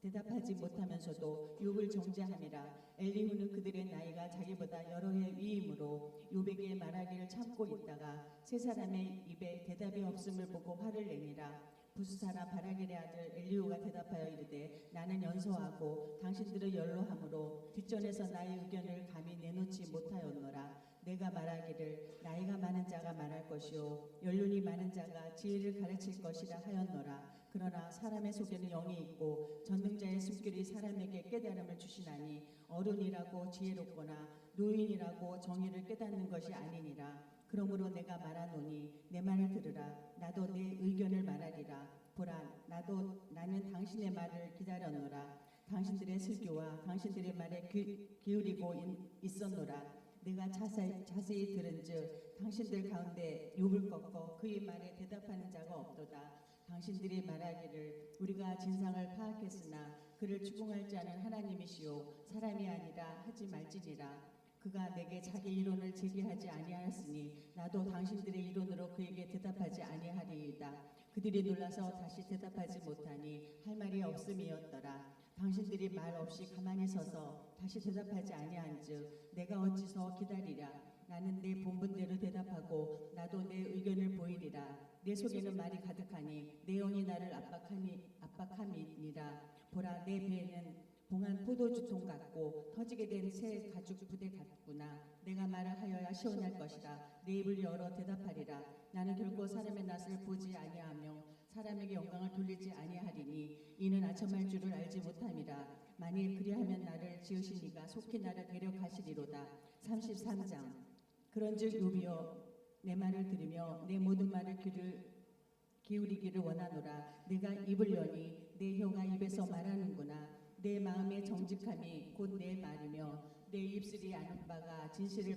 대답하지 못하면서도 욥을 정죄함이라. 엘리후는 그들의 나이가 자기보다 여러 해 위이므로 욥에게 말하기를 참고 있다가 세 사람의 입에 대답이 없음을 보고 화를 내니라. 부스 사람 바라겔의 아들 엘리후가 대답하여 이르되 나는 연소하고 당신들은 연로하므로 뒷전에서 나의 의견을 감히 내놓지 못하였노라. 내가 말하기를 나이가 많은 자가 말할 것이요 연륜이 많은 자가 지혜를 가르칠 것이라 하였노라. 그러나 사람의 속에는 영이 있고 전능자의 숨결이 사람에게 깨달음을 주시나니 어른이라고 지혜롭거나 노인이라고 정의를 깨닫는 것이 아니니라. 그러므로 내가 말하노니 내 말을 들으라. 나도 내 의견을 말하리라. 보라, 나는 당신의 말을 기다렸노라. 당신들의 슬교와 당신들의 말에 기울이고 있었노라. 내가 자세히 들은즉 당신들 가운데 욥을 꺾어 그의 말에 대답하는 자가 없도다. 당신들이 말하기를 우리가 진상을 파악했으나 그를 추궁할 자는 하나님이시오 사람이 아니라 하지 말지니라. 그가 내게 자기 이론을 제기하지 아니하였으니 나도 당신들의 이론으로 그에게 대답하지 아니하리이다. 그들이 놀라서 다시 대답하지 못하니 할 말이 없음이었더라. 당신들이 말 없이 가만히 서서 다시 대답하지 아니한즉 내가 어찌서 기다리랴. 나는 내 본분대로 대답하고 나도 내 의견을 보이리라. 내 속에는 말이 가득하니 내 영이 나를 압박함이니라. 보라, 내 배에는 봉한 포도주통 같고 터지게 된 새 가죽 부대 같구나. 내가 말을 하여야 시원할 것이라. 내 입을 열어 대답하리라. 나는 결코 사람의 낯을 보지 아니하며 사람에게 영광을 돌리지 아니하리니 이는 아첨할 줄을 알지 못함이라. 만일 그리하면 나를 지으신 이가 속히 나를 데려가시리로다. 33장. 그런즉 욥이여 내 말을 들으며 내 모든 말을 기울이기를 원하노라. 내가 입을 여니 내 혀가 입에서 말하는구나. 내 마음의 정직함이 곧 내 말이며 내 입술이 아는 바가 진실을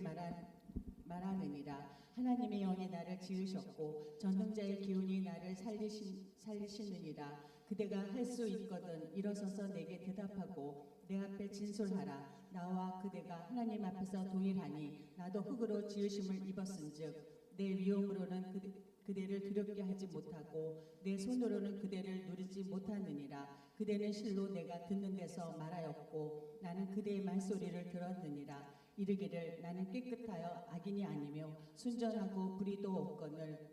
말하느니라. 하나님의 영이 나를 지으셨고 전능자의 기운이 나를 살리시느니라. 그대가 할 수 있거든 일어서서 내게 대답하고 내 앞에 진솔하라. 나와 그대가 하나님 앞에서 동일하니 나도 흙으로 지으심을 입었은즉 내 위엄으로는 그대를 두렵게 하지 못하고 내 손으로는 그대를 누리지 못하느니라. 그대는 실로 내가 듣는 데서 말하였고 나는 그대의 말소리를 들었느니라. 이르기를 나는 깨끗하여 악인이 아니며 순전하고 불의도 없거늘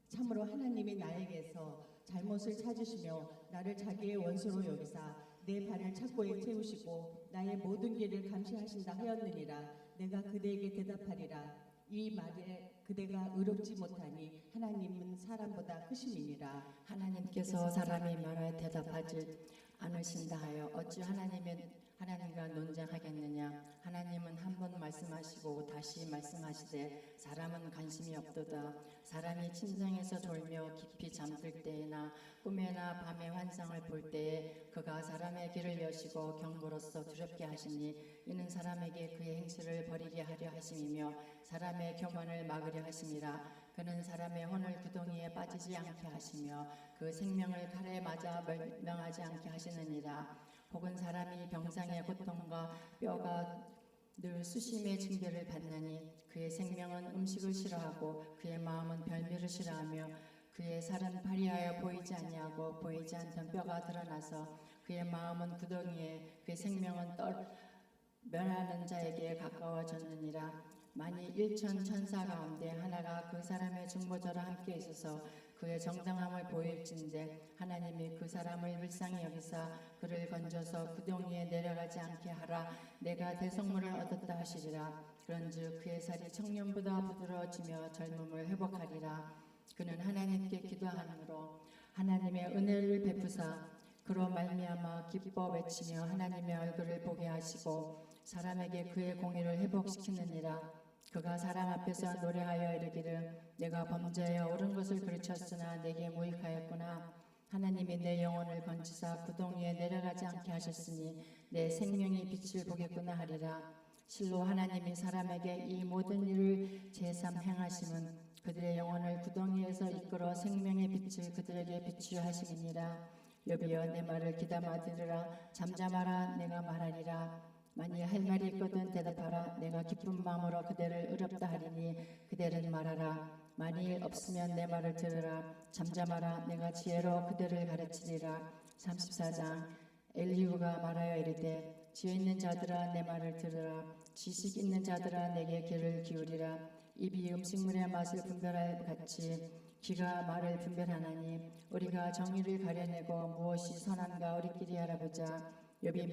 참으로 하나님이 나에게서 잘못을 찾으시며 나를 자기의 원수로 여기사 내 발을 착고에 채우시고 나의 모든 길을 감시하신다 하였느니라. 내가 그대에게 대답하리라. 이 말에 그대가 의롭지 못하니 하나님은 사람보다 크심이니라. 하나님께서 사람이 말하여 대답하지 않으신다 하여 어찌 하나님과 논쟁하겠느냐. 하나님은 한 번 말씀하시고 다시 말씀하시되 사람은 관심이 없도다. 사람이 침상에서 졸며 깊이 잠들 때나 꿈에나 밤에 환상을 볼 때에 그가 사람의 길을 여시고 경고로서 두렵게 하시니 이는 사람에게 그의 행실을 버리게 하려 하심이며 사람의 교만을 막으려 하심이라. 그는 사람의 혼을 구덩이에 빠지지 않게 하시며 그 생명을 칼에 맞아 멸망하지 않게 하시느니라. 혹은 사람이 병상의 고통과 뼈가 늘 수심의 징계를 받나니 그의 생명은 음식을 싫어하고 그의 마음은 별미를 싫어하며 그의 살은 파리하여 보이지 아니하고 보이지 않던 뼈가 드러나서 그의 마음은 구덩이에 그의 생명은 멸하는 자에게 가까워졌느니라. 만일 1천 천사 가운데 하나가 그 사람의 중보자로 함께 있어서 그의 정당함을 보일진데 하나님이 그 사람을 불쌍히 여기사 그를 건져서 구덩이에 내려가지 않게 하라. 내가 대성물을 얻었다 하시리라. 그런즉 그의 살이 청년보다 부드러워지며 젊음을 회복하리라. 그는 하나님께 기도하므로 하나님의 은혜를 베푸사 그로 말미암아 기뻐 외치며 하나님의 얼굴을 보게 하시고 사람에게 그의 공의를 회복시키느니라. 그가 사람 앞에서 노래하여 이르기를 내가 범죄하여 옳은 것을 그르쳤으나 내게 무익하였구나. 하나님이 내 영혼을 건지사 구덩이에 내려가지 않게 하셨으니 내 생명이 빛을 보겠구나 하리라. 실로 하나님이 사람에게 이 모든 일을 제삼 행하심은 그들의 영혼을 구덩이에서 이끌어 생명의 빛을 그들에게 비추려 하심이니라. 여비여 내 말을 귀담아 들으라. 잠잠하라. 내가 말하리라. 만일 할 말이 있거든 대답하라. 내가 기쁜 마음으로 그대를 의롭다 하리니 그대는 말하라. 만일 없으면 내 말을 들으라. 잠잠하라. 내가 지혜로 그대를 가르치리라. 34장. 엘리후가 말하여 이르되 지혜 있는 자들아 내 말을 들으라. 지식 있는 자들아 내게 귀를 기울이라. 입이 음식물의 맛을 분별할 같이 귀가 말을 분별하나니 우리가 정의를 가려내고 무엇이 선한가 우리끼리 알아보자. 욥이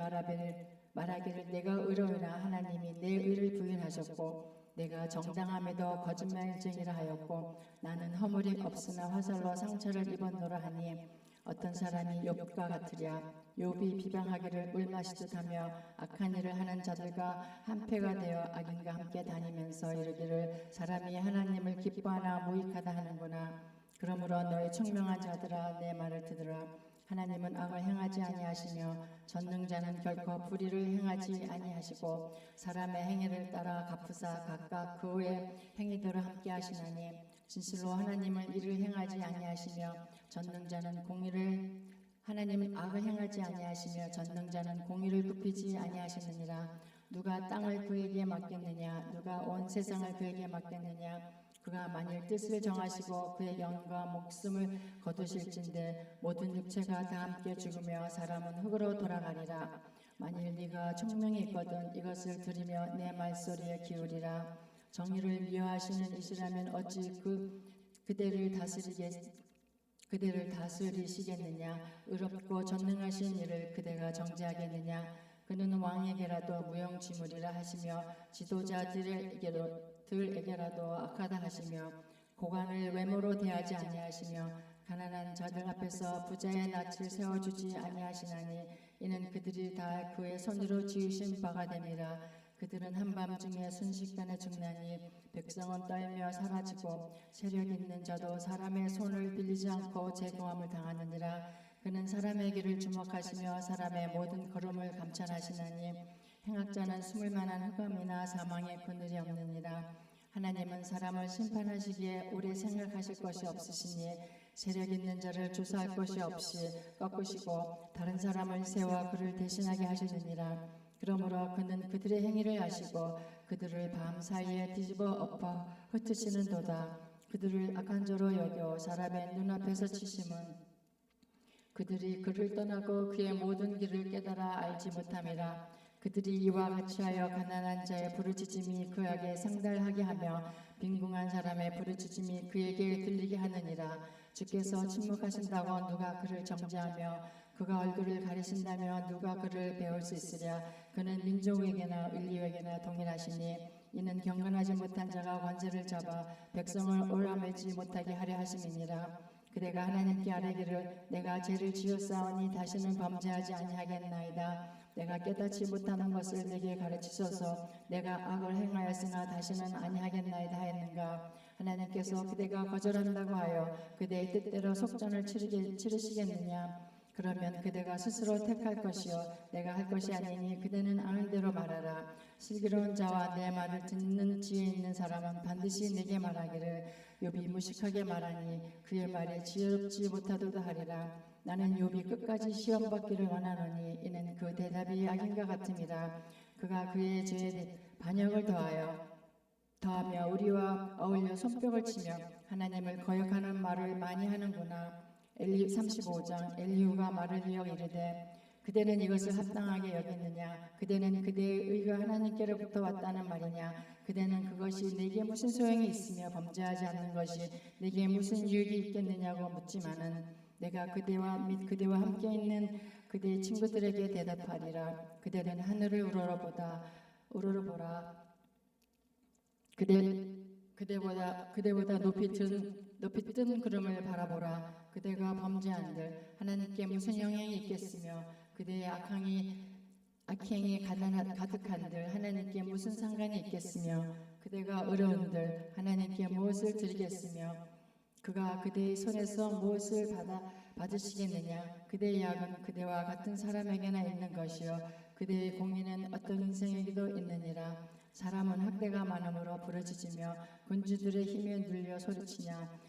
말하기를 내가 의로우나 하나님이 내 의를 부인하셨고 내가 정당함에도 거짓말쟁이라 하였고 나는 허물이 없으나 화살로 상처를 입었노라 하니 어떤 사람이 욥과 같으랴. 욥이 비방하기를 물 마시듯 하며 악한 일을 하는 자들과 한패가 되어 악인과 함께 다니면서 이르기를 사람이 하나님을 기뻐하나 무익하다 하는구나. 그러므로 너희 총명한 자들아 내 말을 듣으라. 하나님은 악을 행하지 아니하시며 전능자는 결코 불의를 행하지 아니하시고 사람의 행위를 따라 갚으사 각각 그의 행위대로 함께 하시나니 진실로 하나님은 이를 행하지 아니하시며 전능자는 공의를 하나님은 악을 행하지 아니하시며 전능자는 공의를 굽히지 아니하시느니라. 누가 땅을 그에게 맡겼느냐 누가 온 세상을 그에게 맡겼느냐. 그가 만일 뜻을 정하시고 그의 영과 목숨을 거두실진데 모든 육체가 다 함께 죽으며 사람은 흙으로 돌아가리라. 만일 네가 총명이 있거든 이것을 들으며 내 말소리에 기울이라. 정의를 미워하시는 이시라면 어찌 그대를 다스리시겠느냐. 의롭고 전능하신 이를 그대가 정죄하겠느냐. 그는 왕에게라도 무용지물이라 하시며 지도자들에게라도 악하다 하시며 고관을 외모로 대하지 아니하시며 가난한 자들 앞에서 부자의 낯을 세워주지 아니하시나니 이는 그들이 다 그의 손으로 지으신 바가 됨이라. 그들은 한밤중에 순식간에 죽나니 백성은 떨며 사라지고 세력 있는 자도 사람의 손을 빌리지 않고 제거함을 당하느니라. 그는 사람의 길을 주목하시며 사람의 모든 걸음을 감찰하시나니 행악자는 숨을 만한 흑암이나 사망의 그늘이 없느니라. 하나님은 사람을 심판하시기에 오래 생각하실 것이 없으시니 세력 있는 자를 조사할 것이 없이 꺾으시고 다른 사람을 세워 그를 대신하게 하시느니라. 그러므로 그는 그들의 행위를 아시고 그들을 밤 사이에 뒤집어 엎어 흩으시는도다. 그들을 악한 자로 여겨 사람의 눈앞에서 치심은 그들이 그를 떠나고 그의 모든 길을 깨달아 알지 못함이라. 그들이 이와 같이 하여 가난한 자의 부르짖음이 그에게 상달하게 하며 빈궁한 사람의 부르짖음이 그에게 들리게 하느니라. 주께서 침묵하신다고 누가 그를 정죄하며 그가 얼굴을 가리신다며 누가 그를 배울 수 있으랴. 그는 민족에게나 인류에게나 동일하시니 이는 경건하지 못한 자가 권세를 잡아 백성을 오라매지 못하게 하려 하심이니라. 그대가 하나님께 아뢰기를 내가 죄를 지었사오니 다시는 범죄하지 아니하겠나이다. 내가 깨닫지 못하는 것을 내게 가르치소서. 내가 악을 행하였으나 다시는 아니하겠나이다 하였는가. 하나님께서 그대가 거절한다고 하여 그대의 뜻대로 속전을 치르시겠느냐. 그러면 그대가 스스로 택할 것이요 내가 할 것이 아니니 그대는 아는 대로 말하라. 슬기로운 자와 내 말을 듣는 지혜 있는 사람은 반드시 내게 말하기를 욥이 무식하게 말하니 그의 말에 지혜롭지 못하도다 하리라. 나는 욥이 끝까지 시험받기를 원하노니 이는 그 대답이 악인과 같음이라. 그가 그의 죄에 반역을 더하며 우리와 어울려 손뼉을 치며 하나님을 거역하는 말을 많이 하는구나. 35장 엘리후가 말을 이어 이르되 그대는 이것을 합당하게 여겼느냐. 그대는 그대의 의가 하나님께로부터 왔다는 말이냐. 그대는 그것이 내게 무슨 소용이 있으며 범죄하지 않는 것이 내게 무슨 유익이 있겠느냐고 묻지만은 내가 그대와 및 그대와 함께 있는 그대의 친구들에게 대답하리라. 그대는 하늘을 우러러보라. 그대보다 높이 뜬 구름을 바라보라. 그대가 범죄한들 하나님께 무슨 영향이 있겠으며 그대의 악행이 가득한들 하나님께 무슨 상관이 있겠으며 그대가 어려운들 하나님께 무엇을 드리겠으며 그가 그대의 손에서 무엇을 받으시겠느냐. 그대의 약은 그대와 같은 사람에게나 있는 것이요 그대의 공의는 어떤 인생에게도 있느니라. 사람은 학대가 많음으로 부러지며 군주들의 힘에 눌려 소리치냐.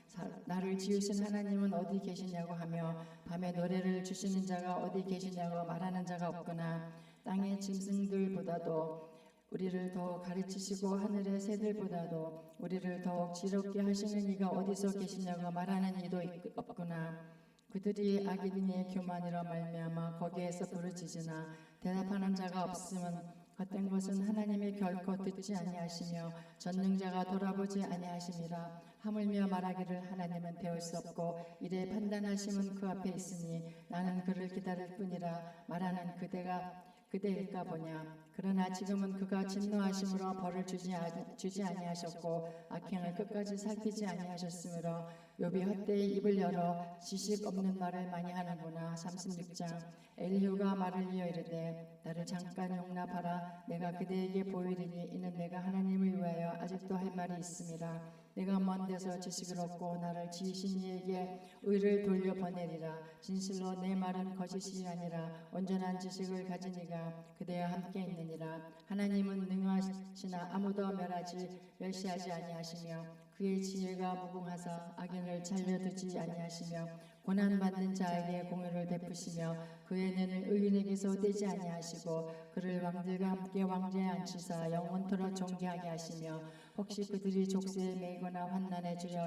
나를 지으신 하나님은 어디 계시냐고 하며 밤에 노래를 주시는 자가 어디 계시냐고 말하는 자가 없구나. 땅의 짐승들보다도 우리를 더 가르치시고 하늘의 새들보다도 우리를 더욱 지롭게 하시는 이가 어디서 계시냐고 말하는 이도 없구나. 그들이 악인의 교만으로 말미암아 거기에서 부르짖으나 대답하는 자가 없음은 헛된 것은 하나님이 결코 듣지 아니하시며 전능자가 돌아보지 아니하심이라. 하물며 말하기를 하나님은 배울 수 없고 이래 판단하심은 그 앞에 있으니 나는 그를 기다릴 뿐이라 말하는 그대일까 보냐. 그러나 지금은 그가 진노하심으로 벌을 주지 아니하셨고 악행을 끝까지 살피지 아니하셨으므로 욥이 헛되이 입을 열어 지식 없는 말을 많이 하는구나. 36장 엘리후가 말을 이어 이르되 나를 잠깐 용납하라. 내가 그대에게 보이리니 이는 내가 하나님을 위하여 아직도 할 말이 있음이라. 내가 먼 데서 지식을 얻고 나를 지으신 이에게 의를 돌려보내리라. 진실로 내 말은 거짓이 아니라 온전한 지식을 가진 이가 그대와 함께 있느니라. 하나님은 능하시나 아무도 멸시하지 아니하시며 그의 지혜가 무궁하사 악인을 살려두지 아니하시며 고난받는 자에게 공의를 베푸시며 그의 눈을 의인에게서 떼지 아니하시고 그를 왕들과 함께 왕좌에 앉히사 영원토록 존귀하게 하시며 혹시 그들이 족쇄에 매이거나 환난에 주려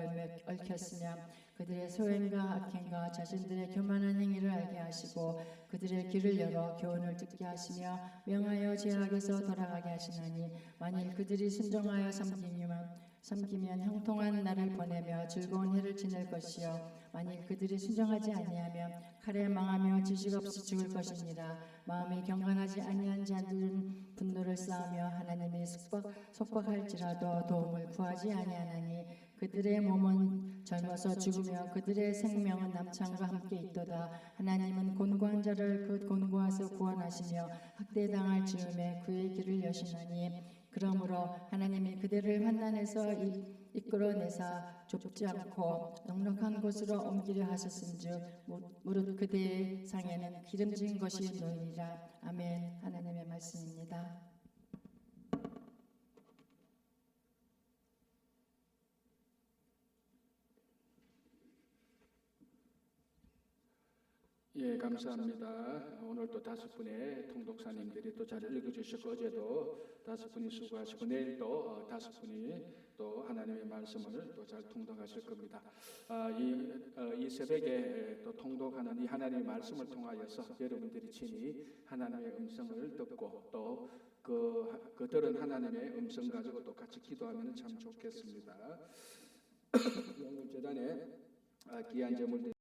얽혔으며 그들의 소행과 악행과 자신들의 교만한 행위를 알게 하시고 그들의 귀를 열어 교훈을 듣게 하시며 명하여 죄악에서 돌아가게 하시나니 만일 그들이 순종하여 섬기면 형통한 날을 보내며 즐거운 해를 지낼 것이요 만일 그들이 순종하지 아니하면 칼에 망하며 지식 없이 죽을 것이니라. 마음이 경건하지 아니한 자들은 분노를 쌓으며 하나님이 속박할지라도 도움을 구하지 아니하나니 그들의 몸은 젊어서 죽으며 그들의 생명은 남창과 함께 있도다. 하나님은 곤고한 자를 그 곤고하서 구원하시며 학대당할 즈음에 그의 길을 여시나니 그러므로 하나님이 그들을 환난에서 이끌어내사 좁지 않고 넉넉한 곳으로 옮기려 하셨은즉 무릇 그대의 상에는 기름진 것이 놓이니라. 아멘. 하나님의 말씀입니다. 예, 감사합니다. 오늘 또 5분의 통독사님들이 또 잘 읽어주셨고 어제도 5분이 수고하시고 내일 또 5분이 또 하나님의 말씀을 또 잘 통독하실 겁니다. 이 새벽에 또 통독하는 이 하나님의 말씀을 통하여서 여러분들이 친히 하나님의 음성을 듣고 또 그 들은 하나님의 음성 가지고 또 같이 기도하면 참 좋겠습니다. 오늘 재단에 귀한 제물들